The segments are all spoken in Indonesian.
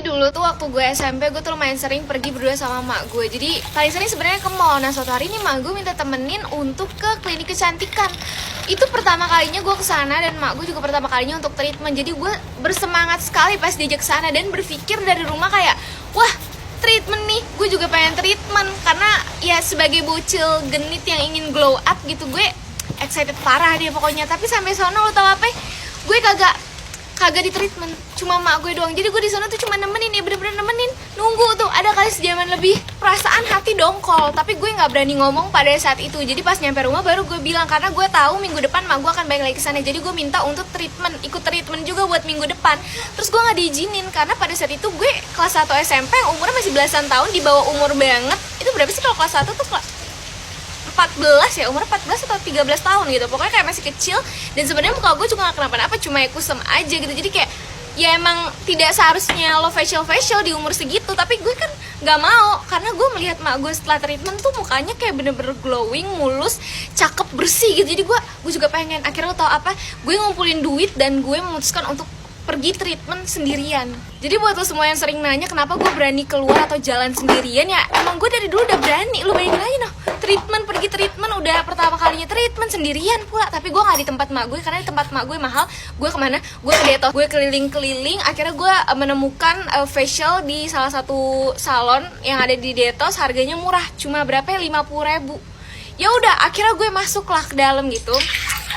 Dulu tuh waktu gue SMP gue tuh lumayan sering pergi berdua sama mak gue. Jadi paling sering sebenarnya ke mall. Nah suatu hari ini mak gue minta temenin untuk ke klinik kecantikan. Itu pertama kalinya gue kesana dan mak gue juga pertama kalinya untuk treatment. Jadi gue bersemangat sekali pas diajak kesana dan berpikir dari rumah kayak, wah treatment nih, gue juga pengen treatment. Karena ya sebagai bocil genit yang ingin glow up gitu, gue excited parah dia pokoknya. Tapi sampai sono lo tau apa? Gue kagak di treatment, cuma mak gue doang. Jadi gue di sana tuh cuma nemenin, ya bener-bener nemenin, nunggu tuh ada kali sejaman lebih. Perasaan hati dongkol, tapi gue nggak berani ngomong pada saat itu. Jadi pas nyampe rumah baru gue bilang, karena gue tahu minggu depan mak gue akan balik lagi ke sana. Jadi gue minta untuk treatment, ikut treatment juga buat minggu depan. Terus gue nggak diizinin karena pada saat itu gue kelas 1 SMP, umurnya masih belasan tahun, di bawah umur banget. Itu berapa sih kalau kelas 1 tuh? 14 ya, umur 14 atau 13 tahun gitu. Pokoknya kayak masih kecil. Dan sebenarnya muka gue juga gak kenapa-napa, cuma ya kusem aja gitu. Jadi kayak ya emang tidak seharusnya lo facial di umur segitu. Tapi gue kan gak mau, karena gue melihat mak gue setelah treatment tuh mukanya kayak bener-bener glowing, mulus, cakep, bersih gitu. Jadi gue juga pengen. Akhirnya lo tau apa? Gue ngumpulin duit dan gue memutuskan untuk pergi treatment sendirian. Jadi buat lo semua yang sering nanya kenapa gue berani keluar atau jalan sendirian, ya emang gue dari dulu udah berani. Lo bayangin aja noh, pergi treatment udah pertama kalinya treatment sendirian pula. Tapi gue nggak di tempat mak gue, karena di tempat mak gue mahal. Gue kemana? Gue ke Detos. Gue keliling-keliling. Akhirnya gue menemukan facial di salah satu salon yang ada di Detos. Harganya murah, cuma berapa ya? 50.000. Ya udah, akhirnya gue masuklah ke dalam gitu.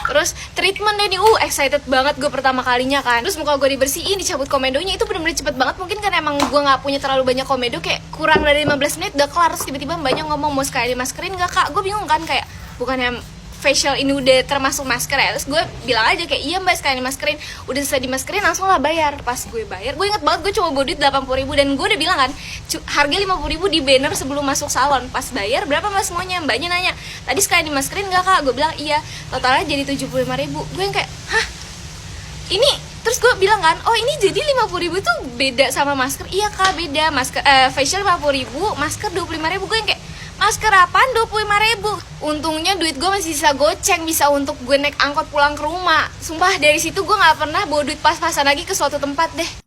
Terus treatment deh nih, excited banget gue pertama kalinya kan. Terus muka gue dibersihin, dicabut komedonya, itu bener-bener cepet banget. Mungkin karena emang gue gak punya terlalu banyak komedo, kayak kurang dari 15 menit udah kelar. Terus tiba-tiba mbaknya ngomong, mau sekali dimaskerin gak kak? Gue bingung kan, kayak bukannya facial ini udah termasuk masker ya. Terus gue bilang aja kayak, iya mbak sekali dimaskerin. Udah selesai dimaskerin langsung lah bayar. Pas gue bayar, gue inget banget gue cuma bawa duit 80.000. Dan gue udah bilang kan, harga 50.000 di banner sebelum masuk salon. Pas bayar berapa mas semuanya? Mbaknya nanya, tadi sekali dimaskerin gak kak? Gue bilang iya. Totalnya jadi 75.000. Gue yang kayak, hah? Ini, terus gue bilang kan, oh ini jadi 50.000 tuh beda sama masker? Iya kak, beda. Masker facial 50.000, masker 25.000. Gue yang kayak, masker apaan 25.000? Untungnya duit gue masih sisa goceng, bisa untuk gue naik angkot pulang ke rumah. Sumpah dari situ gue gak pernah bawa duit pas-pasan lagi ke suatu tempat deh.